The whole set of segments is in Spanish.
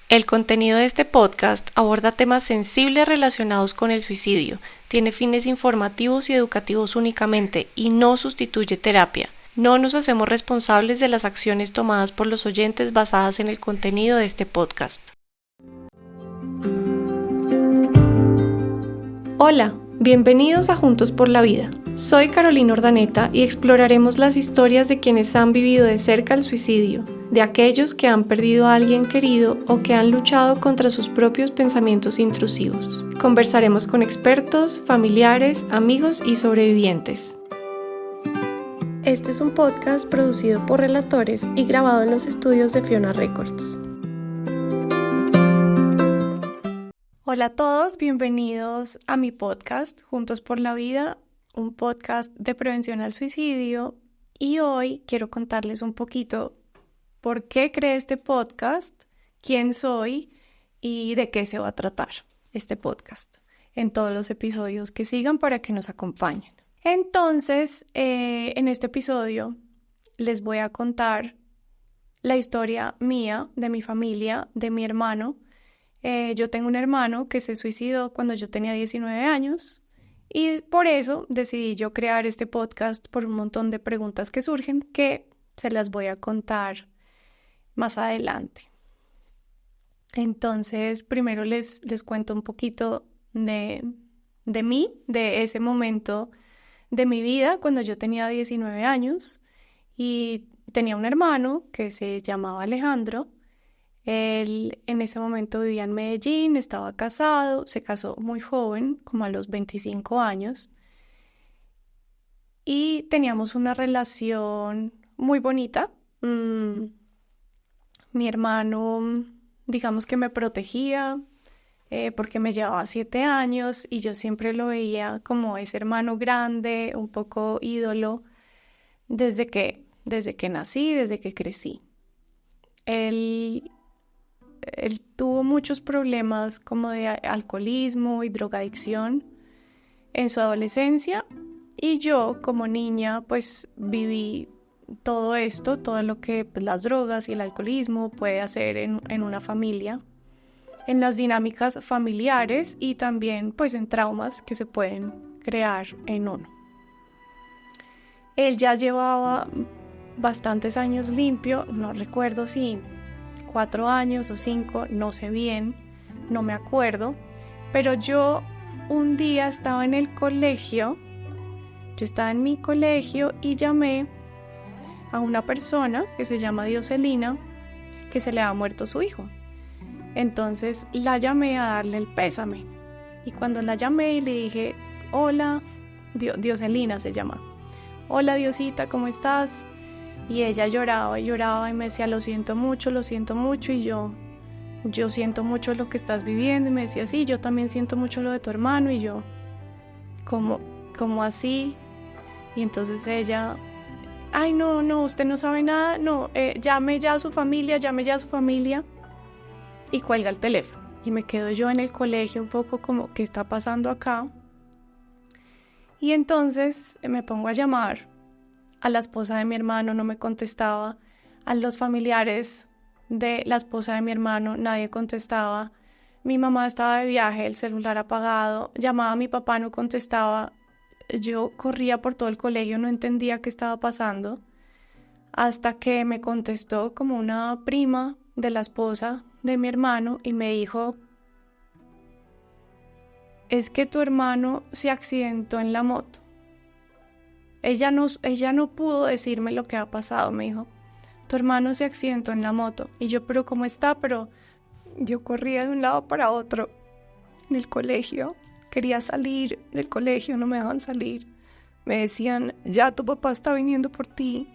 El contenido de este podcast aborda temas sensibles relacionados con el suicidio, tiene fines informativos y educativos únicamente y no sustituye terapia. No nos hacemos responsables de las acciones tomadas por los oyentes basadas en el contenido de este podcast. Hola, bienvenidos a Juntos por la Vida. Soy Carolina Urdaneta y exploraremos las historias de quienes han vivido de cerca el suicidio, de aquellos que han perdido a alguien querido o que han luchado contra sus propios pensamientos intrusivos. Conversaremos con expertos, familiares, amigos y sobrevivientes. Este es un podcast producido por relatores y grabado en los estudios de Fiona Records. Hola a todos, bienvenidos a mi podcast Juntos por la Vida, un podcast de prevención al suicidio, y hoy quiero contarles un poquito por qué creé este podcast, quién soy y de qué se va a tratar este podcast en todos los episodios que sigan para que nos acompañen. Entonces, en este episodio les voy a contar la historia mía, de mi familia, de mi hermano. Yo tengo un hermano que se suicidó cuando yo tenía 19 años y por eso decidí yo crear este podcast por un montón de preguntas que surgen que se las voy a contar más adelante. Entonces, primero les cuento un poquito de mí, de ese momento de mi vida cuando yo tenía 19 años y tenía un hermano que se llamaba Alejandro. Él en ese momento vivía en Medellín, estaba casado, se casó muy joven, como a los 25 años, y teníamos una relación muy bonita. Mi hermano, digamos que me protegía porque me llevaba 7 años y yo siempre lo veía como ese hermano grande, un poco ídolo, desde que nací, desde que crecí. Él tuvo muchos problemas como de alcoholismo y drogadicción en su adolescencia y yo como niña pues viví todo esto, todo lo que pues, las drogas y el alcoholismo puede hacer en una familia, en las dinámicas familiares y también pues en traumas que se pueden crear en uno. Él ya llevaba bastantes años limpio, no recuerdo si 4 años o 5, no sé bien, no me acuerdo, pero yo un día estaba en el colegio, yo estaba en mi colegio y llamé a una persona que se llama Dioselina, que se le había muerto su hijo. Entonces la llamé a darle el pésame y cuando la llamé y le dije, hola, Dioselina se llama, hola Diosita, ¿cómo estás? Y ella lloraba y me decía, lo siento mucho, y yo siento mucho lo que estás viviendo, y me decía, sí, yo también siento mucho lo de tu hermano, y yo, ¿cómo así? Y entonces ella, ay, no, usted no sabe nada, no, llame ya a su familia, y cuelga el teléfono. Y me quedo yo en el colegio un poco como, ¿qué está pasando acá? Y entonces me pongo a llamar a la esposa de mi hermano, no me contestaba, a los familiares de la esposa de mi hermano, nadie contestaba, mi mamá estaba de viaje, el celular apagado, llamaba a mi papá, no contestaba, yo corría por todo el colegio, no entendía qué estaba pasando, hasta que me contestó como una prima de la esposa de mi hermano y me dijo, es que tu hermano se accidentó en la moto. Ella no pudo decirme lo que ha pasado, me dijo, tu hermano se accidentó en la moto. Y yo, pero ¿cómo está? Pero yo corría de un lado para otro en el colegio. Quería salir del colegio, no me dejaban salir. Me decían, ya tu papá está viniendo por ti.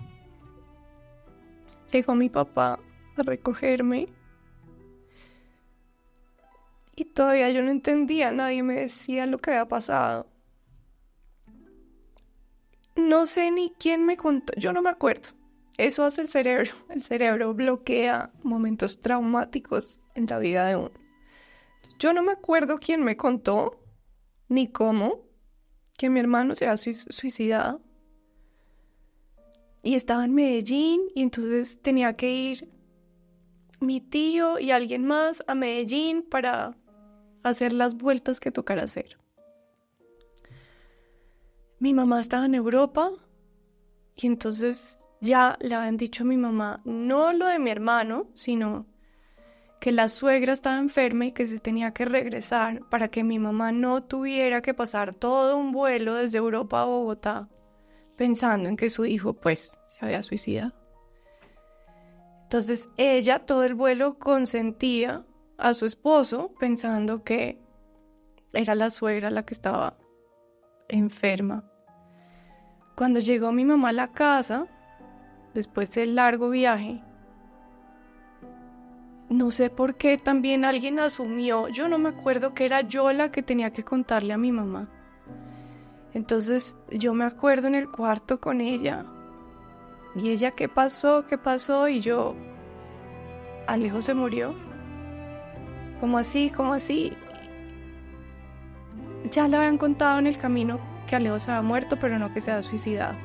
Llegó mi papá a recogerme. Y todavía yo no entendía, nadie me decía lo que había pasado. No sé ni quién me contó, yo no me acuerdo. Eso hace el cerebro bloquea momentos traumáticos en la vida de uno. Yo no me acuerdo quién me contó, ni cómo, que mi hermano se había suicidado. Y estaba en Medellín y entonces tenía que ir mi tío y alguien más a Medellín para hacer las vueltas que tocara hacer. Mi mamá estaba en Europa y entonces ya le habían dicho a mi mamá, no lo de mi hermano, sino que la suegra estaba enferma y que se tenía que regresar para que mi mamá no tuviera que pasar todo un vuelo desde Europa a Bogotá pensando en que su hijo pues se había suicidado. Entonces ella todo el vuelo consentía a su esposo pensando que era la suegra la que estaba enferma. Cuando llegó mi mamá a la casa, después del largo viaje, no sé por qué también alguien asumió, yo no me acuerdo que era yo la que tenía que contarle a mi mamá. Entonces yo me acuerdo en el cuarto con ella, y ella, ¿qué pasó? ¿Qué pasó? Y yo, Alejo se murió. ¿Cómo así? ¿Cómo así? Ya le habían contado en el camino que Alejo se había muerto, pero no que se había suicidado.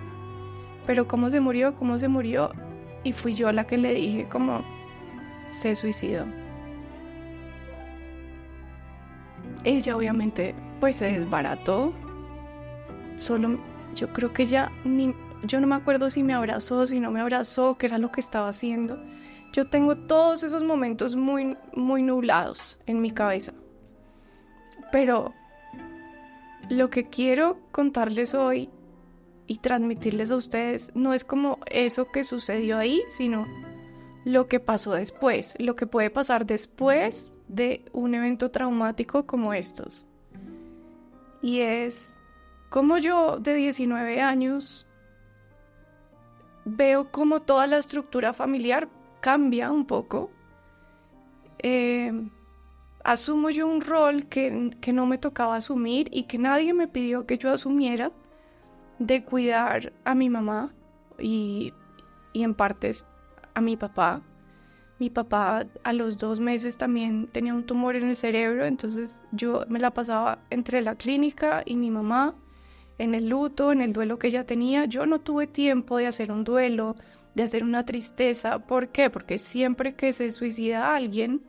Pero ¿cómo se murió? ¿Cómo se murió? Y fui yo la que le dije como se suicidó. Ella obviamente pues se desbarató. Solo yo creo que ella yo no me acuerdo si me abrazó, si no me abrazó, qué era lo que estaba haciendo. Yo tengo todos esos momentos muy, muy nublados en mi cabeza. Pero lo que quiero contarles hoy y transmitirles a ustedes no es como eso que sucedió ahí, sino lo que pasó después, lo que puede pasar después de un evento traumático como estos. Y es como yo de 19 años veo como toda la estructura familiar cambia un poco. Asumo yo un rol que no me tocaba asumir y que nadie me pidió que yo asumiera, de cuidar a mi mamá y en partes a mi papá. Mi papá a los 2 meses también tenía un tumor en el cerebro, entonces yo me la pasaba entre la clínica y mi mamá, en el luto, en el duelo que ella tenía. Yo no tuve tiempo de hacer un duelo, de hacer una tristeza. ¿Por qué? Porque siempre que se suicida alguien,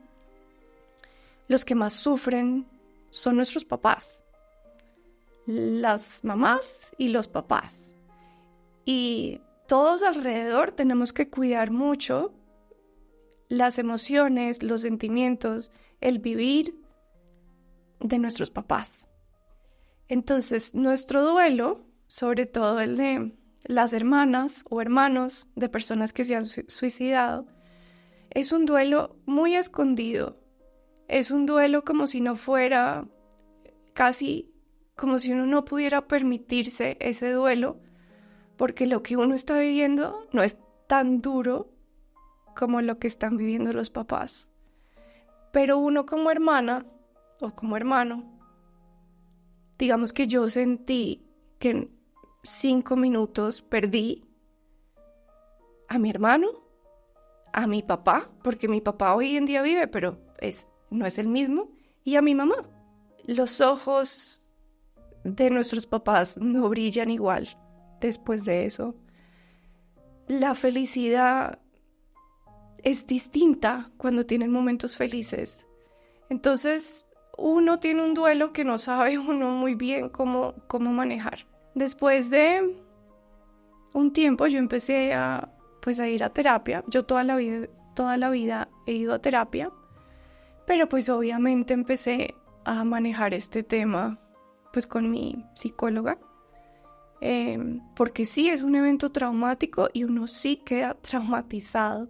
los que más sufren son nuestros papás, las mamás y los papás. Y todos alrededor tenemos que cuidar mucho las emociones, los sentimientos, el vivir de nuestros papás. Entonces, nuestro duelo, sobre todo el de las hermanas o hermanos de personas que se han suicidado, es un duelo muy escondido. Es un duelo como si no fuera, casi como si uno no pudiera permitirse ese duelo, porque lo que uno está viviendo no es tan duro como lo que están viviendo los papás. Pero uno como hermana o como hermano, digamos que yo sentí que en 5 minutos perdí a mi hermano, a mi papá, porque mi papá hoy en día vive, pero no es el mismo, y a mi mamá. Los ojos de nuestros papás no brillan igual después de eso. La felicidad es distinta cuando tienen momentos felices. Entonces, uno tiene un duelo que no sabe uno muy bien cómo manejar. Después de un tiempo yo empecé a ir a terapia. Yo toda la vida he ido a terapia, pero pues obviamente empecé a manejar este tema pues con mi psicóloga, porque sí es un evento traumático y uno sí queda traumatizado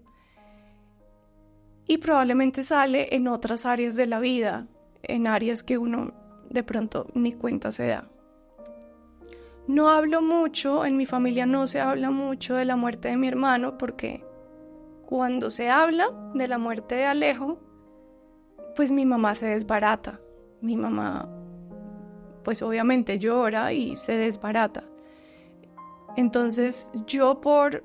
y probablemente sale en otras áreas de la vida, en áreas que uno de pronto ni cuenta se da. No hablo mucho, en mi familia no se habla mucho de la muerte de mi hermano, porque cuando se habla de la muerte de Alejo, pues mi mamá se desbarata. Mi mamá pues obviamente llora y se desbarata. Entonces yo, por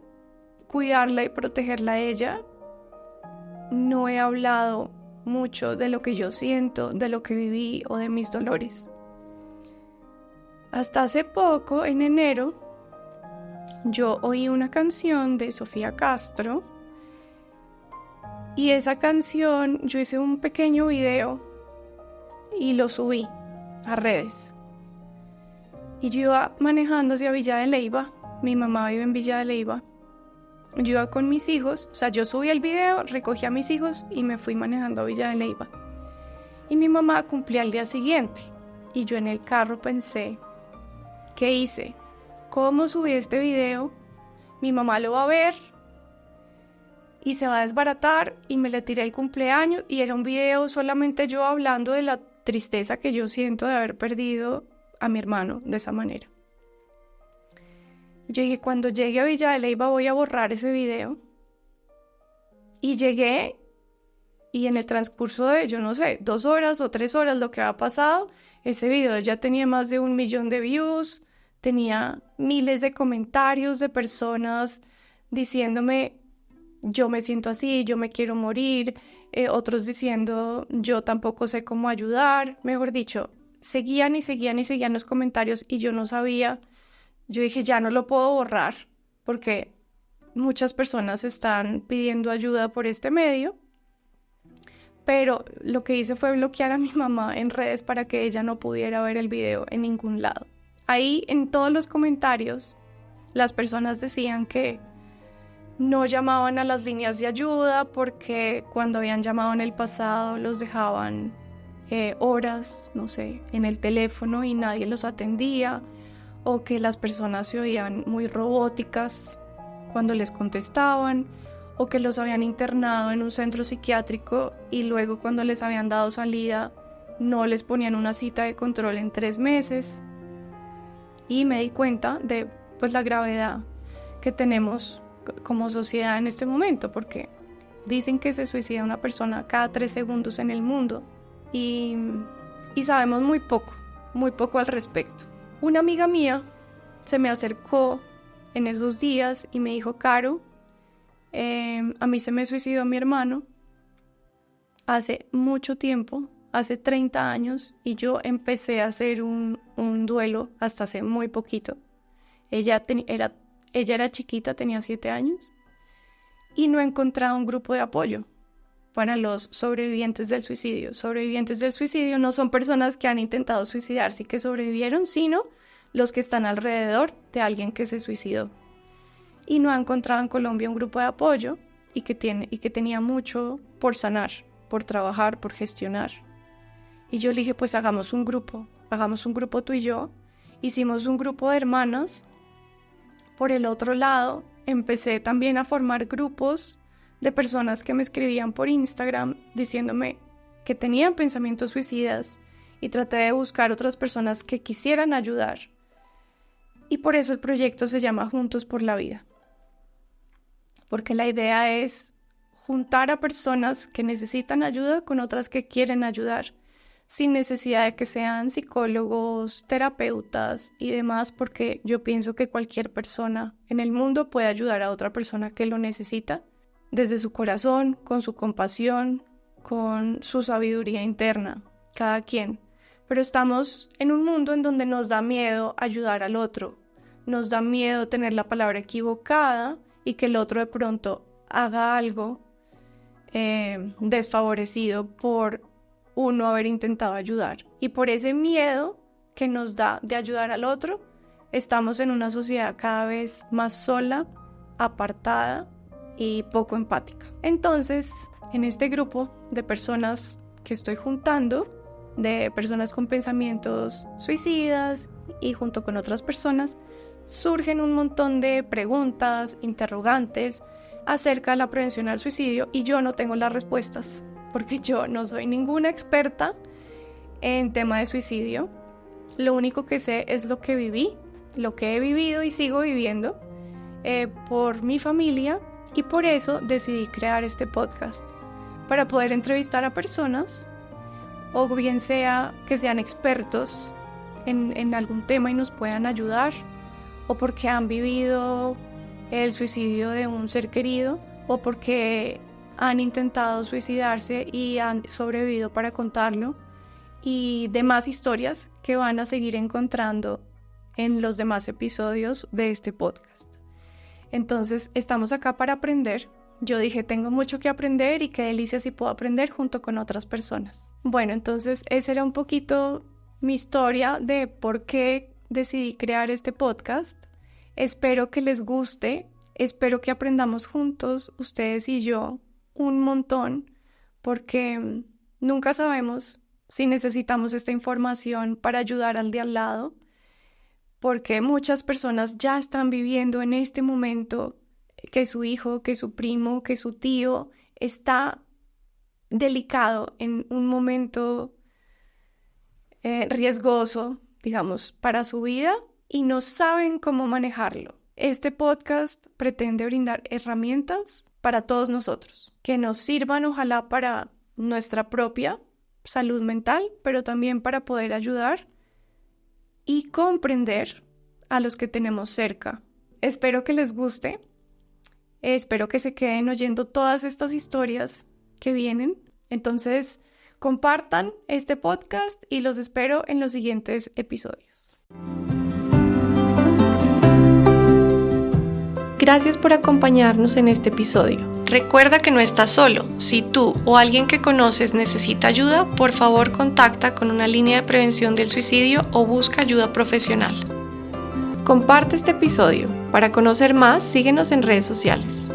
cuidarla y protegerla a ella, no he hablado mucho de lo que yo siento, de lo que viví o de mis dolores. Hasta hace poco, en enero, yo oí una canción de Sofía Castro Y esa canción, yo hice un pequeño video y lo subí a redes. Y yo iba manejando hacia Villa de Leyva. Mi mamá vive en Villa de Leyva. Yo iba con mis hijos, o sea, yo subí el video, recogí a mis hijos y me fui manejando a Villa de Leyva. Y mi mamá cumplía al día siguiente. Y yo en el carro pensé, ¿qué hice? ¿Cómo subí este video? Mi mamá lo va a ver y se va a desbaratar, y me le tiré el cumpleaños y era un video solamente yo hablando de la tristeza que yo siento de haber perdido a mi hermano de esa manera. Yo dije, cuando llegue a Villa de Leyva voy a borrar ese video. Y llegué, y en el transcurso de, yo no sé, 2 horas o 3 horas, lo que ha pasado, ese video ya tenía más de 1 millón de views, tenía miles de comentarios de personas diciéndome, yo me siento así, yo me quiero morir, otros diciendo, yo tampoco sé cómo ayudar. Mejor dicho, seguían los comentarios y yo no sabía. Yo dije, ya no lo puedo borrar porque muchas personas están pidiendo ayuda por este medio. Pero lo que hice fue bloquear a mi mamá en redes para que ella no pudiera ver el video en ningún lado. Ahí en todos los comentarios las personas decían que no llamaban a las líneas de ayuda porque cuando habían llamado en el pasado los dejaban horas, no sé, en el teléfono y nadie los atendía, o que las personas se oían muy robóticas cuando les contestaban, o que los habían internado en un centro psiquiátrico y luego cuando les habían dado salida no les ponían una cita de control en 3 meses. Y me di cuenta de pues la gravedad que tenemos como sociedad en este momento, porque dicen que se suicida una persona cada 3 segundos en el mundo y sabemos muy poco al respecto. Una amiga mía se me acercó en esos días y me dijo, Caro, a mí se me suicidó mi hermano hace mucho tiempo, hace 30 años, y yo empecé a hacer un duelo hasta hace muy poquito. Ella era chiquita, tenía 7 años, y no he encontrado un grupo de apoyo para los sobrevivientes del suicidio. Sobrevivientes del suicidio no son personas que han intentado suicidarse y que sobrevivieron, sino los que están alrededor de alguien que se suicidó. Y no ha encontrado en Colombia un grupo de apoyo y que tenía mucho por sanar, por trabajar, por gestionar. Y yo le dije, pues hagamos un grupo tú y yo. Hicimos un grupo de hermanas. Por el otro lado, empecé también a formar grupos de personas que me escribían por Instagram diciéndome que tenían pensamientos suicidas, y traté de buscar otras personas que quisieran ayudar. Y por eso el proyecto se llama Juntos por la Vida. Porque la idea es juntar a personas que necesitan ayuda con otras que quieren ayudar, sin necesidad de que sean psicólogos, terapeutas y demás, porque yo pienso que cualquier persona en el mundo puede ayudar a otra persona que lo necesita, desde su corazón, con su compasión, con su sabiduría interna, cada quien. Pero estamos en un mundo en donde nos da miedo ayudar al otro, nos da miedo tener la palabra equivocada y que el otro de pronto haga algo desfavorecido por uno haber intentado ayudar. Y por ese miedo que nos da de ayudar al otro, estamos en una sociedad cada vez más sola, apartada y poco empática. Entonces, en este grupo de personas que estoy juntando, de personas con pensamientos suicidas y junto con otras personas, surgen un montón de preguntas, interrogantes acerca de la prevención al suicidio, y yo no tengo las respuestas porque yo no soy ninguna experta en tema de suicidio. Lo único que sé es lo que viví, lo que he vivido y sigo viviendo por mi familia, y por eso decidí crear este podcast para poder entrevistar a personas, o bien sea que sean expertos en algún tema y nos puedan ayudar, o porque han vivido el suicidio de un ser querido, o porque han intentado suicidarse y han sobrevivido para contarlo, y demás historias que van a seguir encontrando en los demás episodios de este podcast. Entonces, estamos acá para aprender yo dije, tengo mucho que aprender y qué delicia si puedo aprender junto con otras personas. Bueno, entonces esa era un poquito mi historia de por qué decidí crear este podcast. Espero que les guste, espero que aprendamos juntos, ustedes y yo, un montón, porque nunca sabemos si necesitamos esta información para ayudar al de al lado, porque muchas personas ya están viviendo en este momento que su hijo, que su primo, que su tío está delicado en un momento riesgoso, digamos, para su vida y no saben cómo manejarlo. Este podcast pretende brindar herramientas para todos nosotros, que nos sirvan ojalá para nuestra propia salud mental, pero también para poder ayudar y comprender a los que tenemos cerca. Espero que les guste. Espero que se queden oyendo todas estas historias que vienen. Entonces, compartan este podcast y los espero en los siguientes episodios. Gracias por acompañarnos en este episodio. Recuerda que no estás solo. Si tú o alguien que conoces necesita ayuda, por favor contacta con una línea de prevención del suicidio o busca ayuda profesional. Comparte este episodio. Para conocer más, síguenos en redes sociales.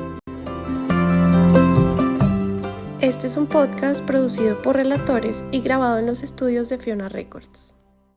Este es un podcast producido por Relatores y grabado en los estudios de Fiona Records.